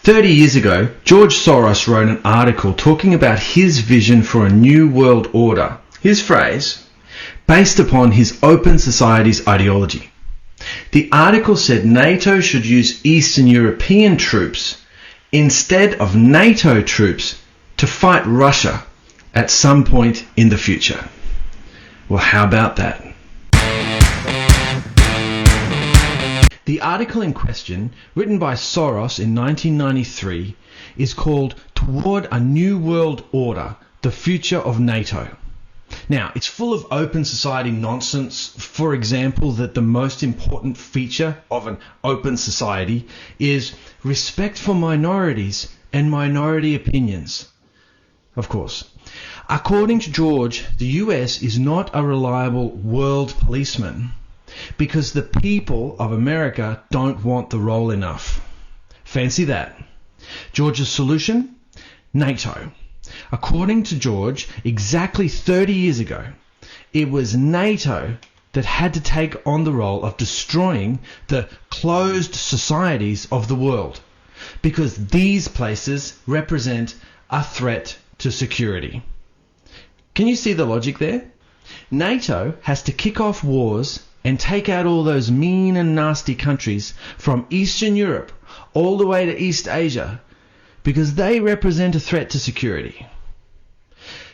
30 years ago, George Soros wrote an article talking about his vision for a new world order, his phrase, based upon his open society's ideology. The article said NATO should use Eastern European troops instead of NATO troops to fight Russia at some point in the future. Well, how about that? The article in question, written by Soros in 1993, is called Toward a New World Order, The Future of NATO. Now, it's full of open society nonsense. For example, that the most important feature of an open society is respect for minorities and minority opinions. Of course. According to George, the US is not a reliable world policeman because the people of America don't want the role enough. Fancy that. George's solution? NATO. According to George, exactly 30 years ago, it was NATO that had to take on the role of destroying the closed societies of the world because these places represent a threat to security. Can you see the logic there? NATO has to kick off wars and take out all those mean and nasty countries from Eastern Europe all the way to East Asia because they represent a threat to security.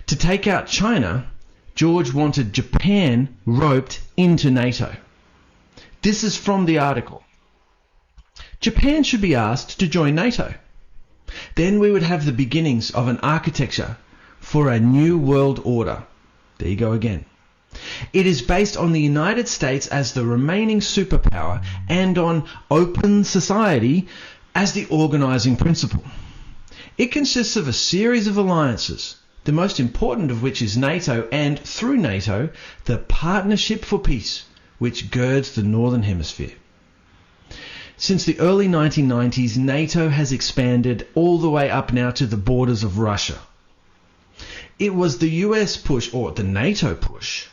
To take out China, George wanted Japan roped into NATO. This is from the article. Japan should be asked to join NATO. Then we would have the beginnings of an architecture for a new world order. There you go again. It is based on the United States as the remaining superpower and on open society as the organizing principle. It consists of a series of alliances, the most important of which is NATO and, through NATO, the Partnership for Peace, which girds the Northern Hemisphere. Since the early 1990s, NATO has expanded all the way up now to the borders of Russia. It was the US push, or the NATO push,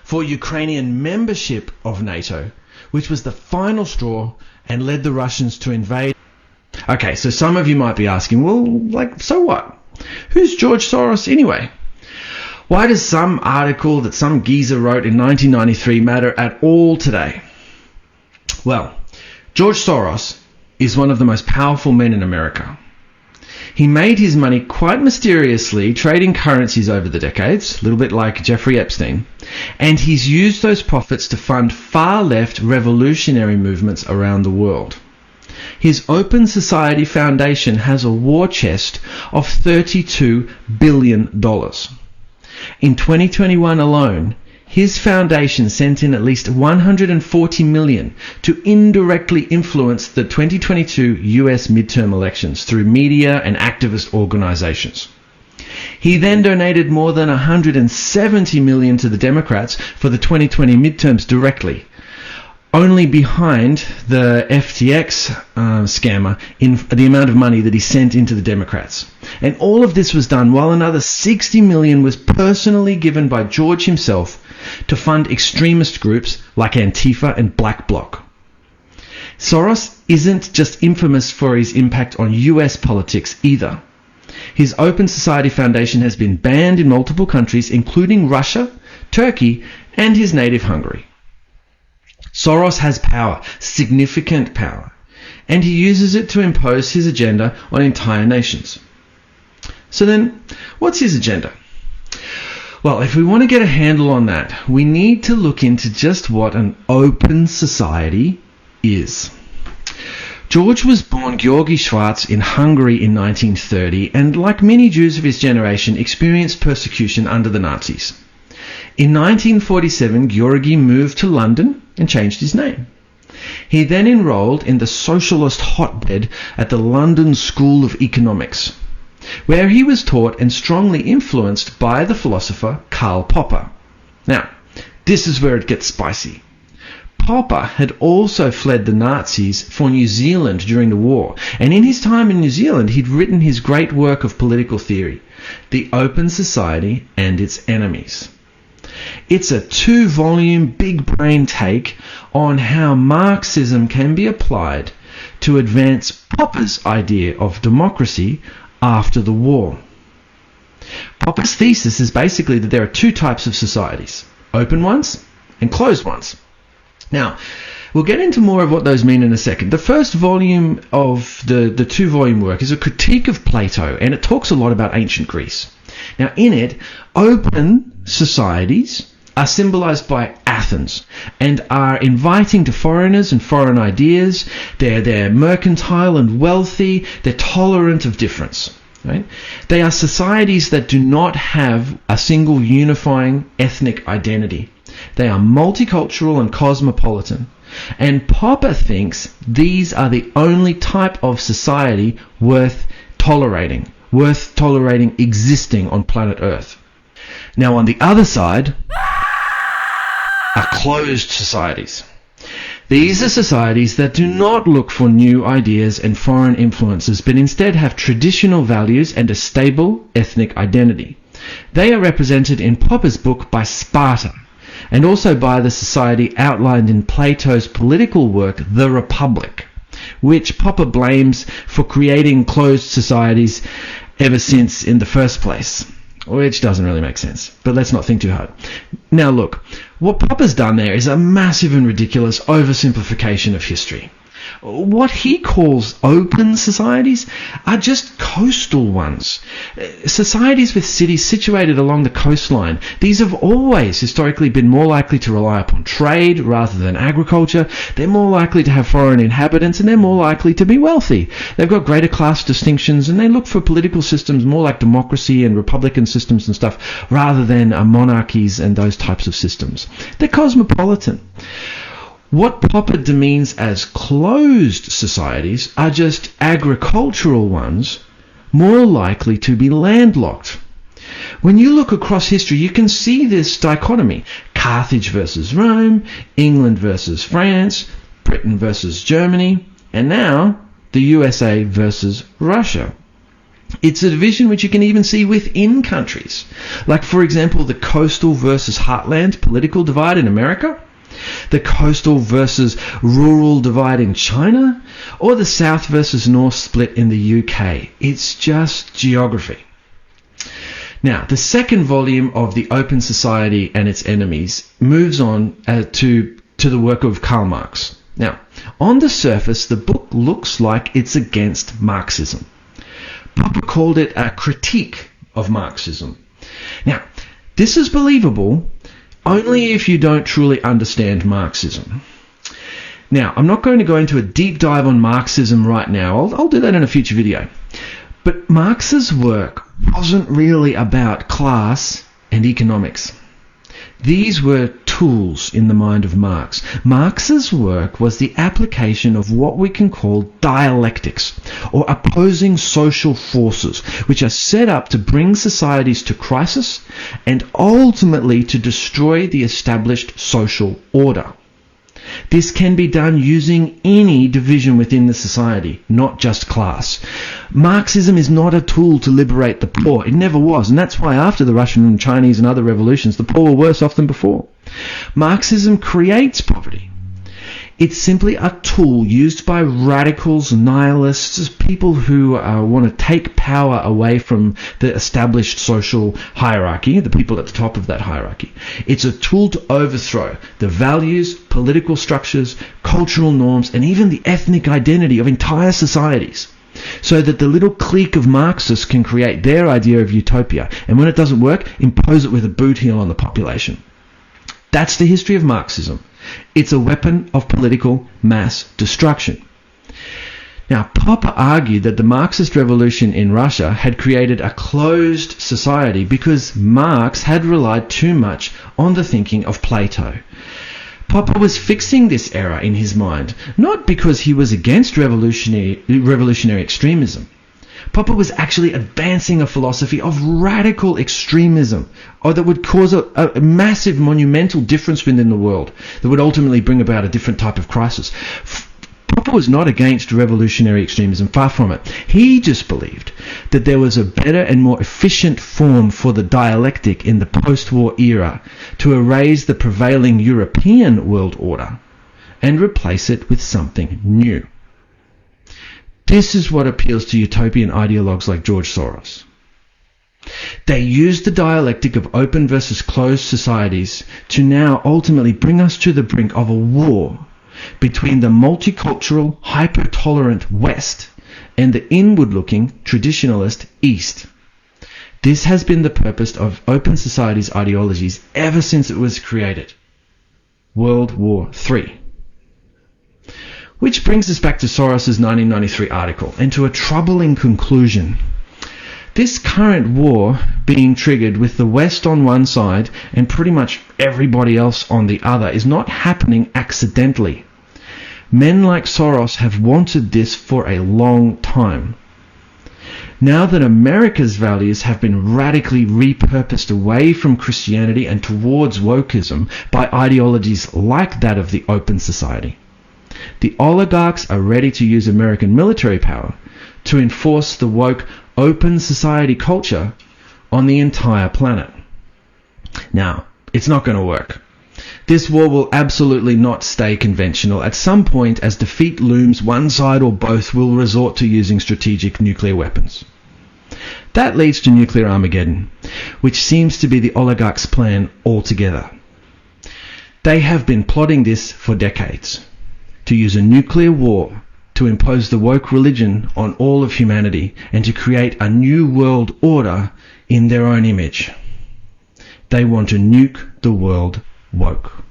for Ukrainian membership of NATO, which was the final straw and led the Russians to invade. Okay, so some of you might be asking, well, so what? Who's George Soros anyway? Why does some article that some geezer wrote in 1993 matter at all today? Well, George Soros is one of the most powerful men in America. He made his money quite mysteriously trading currencies over the decades, a little bit like Jeffrey Epstein, and he's used those profits to fund far-left revolutionary movements around the world. His Open Society Foundation has a war chest of $32 billion. In 2021 alone, his foundation sent in at least $140 million to indirectly influence the 2022 US midterm elections through media and activist organizations. He then donated more than $170 million to the Democrats for the 2020 midterms directly, only behind the FTX scammer in the amount of money that he sent into the Democrats. And all of this was done while another $60 million was personally given by George himself to fund extremist groups like Antifa and Black Bloc. Soros isn't just infamous for his impact on US politics either. His Open Society Foundation has been banned in multiple countries, including Russia, Turkey, and his native Hungary. Soros has power, significant power, and he uses it to impose his agenda on entire nations. So then, what's his agenda? Well, if we want to get a handle on that, we need to look into just what an open society is. George was born Georgi Schwarz in Hungary in 1930 and, like many Jews of his generation, experienced persecution under the Nazis. In 1947, Georgi moved to London and changed his name. He then enrolled in the socialist hotbed at the London School of Economics, where he was taught and strongly influenced by the philosopher Karl Popper. Now, this is where it gets spicy. Popper had also fled the Nazis for New Zealand during the war, and in his time in New Zealand he'd written his great work of political theory, The Open Society and Its Enemies. It's a 2-volume big brain take on how Marxism can be applied to advance Popper's idea of democracy after the war. Popper's thesis is basically that there are two types of societies, open ones and closed ones. Now, we'll get into more of what those mean in a second. The first volume of the two-volume work is a critique of Plato, and it talks a lot about ancient Greece. Now, in it, open societies are symbolized by Athens and are inviting to foreigners and foreign ideas. They're mercantile and wealthy. They're tolerant of difference. Right? They are societies that do not have a single unifying ethnic identity. They are multicultural and cosmopolitan. And Popper thinks these are the only type of society worth tolerating existing on planet Earth. Now, on the other side are closed societies. These are societies that do not look for new ideas and foreign influences, but instead have traditional values and a stable ethnic identity. They are represented in Popper's book by Sparta, and also by the society outlined in Plato's political work, The Republic, which Popper blames for creating closed societies ever since in the first place, which doesn't really make sense. But let's not think too hard. Now look, what Popper's done there is a massive and ridiculous oversimplification of history. What he calls open societies are just coastal ones. Societies with cities situated along the coastline. These have always historically been more likely to rely upon trade rather than agriculture. They're more likely to have foreign inhabitants, and they're more likely to be wealthy. They've got greater class distinctions, and they look for political systems more like democracy and republican systems and stuff rather than monarchies and those types of systems. They're cosmopolitan. What Popper demeans as closed societies are just agricultural ones, more likely to be landlocked. When you look across history, you can see this dichotomy. Carthage versus Rome, England versus France, Britain versus Germany, and now the USA versus Russia. It's a division which you can even see within countries. Like, for example, the coastal versus heartland political divide in America, the coastal versus rural divide in China, or the south versus north split in the UK. It's just geography. Now, the second volume of The Open Society and Its Enemies moves on to the work of Karl Marx. Now, on the surface, the book looks like it's against Marxism. Popper called it a critique of Marxism. Now, this is believable only if you don't truly understand Marxism. Now, I'm not going to go into a deep dive on Marxism right now. I'll do that in a future video. But Marx's work wasn't really about class and economics. These were tools in the mind of Marx. Marx's work was the application of what we can call dialectics, or opposing social forces, which are set up to bring societies to crisis and ultimately to destroy the established social order. This can be done using any division within the society, not just class. Marxism is not a tool to liberate the poor. It never was, and that's why after the Russian and Chinese and other revolutions, the poor were worse off than before. Marxism creates poverty. It's simply a tool used by radicals, nihilists, people who want to take power away from the established social hierarchy, the people at the top of that hierarchy. It's a tool to overthrow the values, political structures, cultural norms, and even the ethnic identity of entire societies, so that the little clique of Marxists can create their idea of utopia, and when it doesn't work, impose it with a boot heel on the population. That's the history of Marxism. It's a weapon of political mass destruction. Now, Popper argued that the Marxist revolution in Russia had created a closed society because Marx had relied too much on the thinking of Plato. Popper was fixing this error in his mind, not because he was against revolutionary extremism. Popper was actually advancing a philosophy of radical extremism, or that would cause a massive, monumental difference within the world, that would ultimately bring about a different type of crisis. Popper was not against revolutionary extremism, far from it. He just believed that there was a better and more efficient form for the dialectic in the post-war era to erase the prevailing European world order and replace it with something new. This is what appeals to utopian ideologues like George Soros. They use the dialectic of open versus closed societies to now ultimately bring us to the brink of a war between the multicultural, hyper-tolerant West and the inward-looking, traditionalist East. This has been the purpose of open societies ideologies ever since it was created. World War III. Which brings us back to Soros's 1993 article and to a troubling conclusion. This current war being triggered with the West on one side and pretty much everybody else on the other is not happening accidentally. Men like Soros have wanted this for a long time. Now that America's values have been radically repurposed away from Christianity and towards wokeism by ideologies like that of the open society, the oligarchs are ready to use American military power to enforce the woke open society culture on the entire planet. Now, it's not going to work. This war will absolutely not stay conventional. At some point, as defeat looms, one side or both will resort to using strategic nuclear weapons. That leads to nuclear Armageddon, which seems to be the oligarchs' plan altogether. They have been plotting this for decades, to use a nuclear war to impose the woke religion on all of humanity and to create a new world order in their own image. They want to nuke the world woke.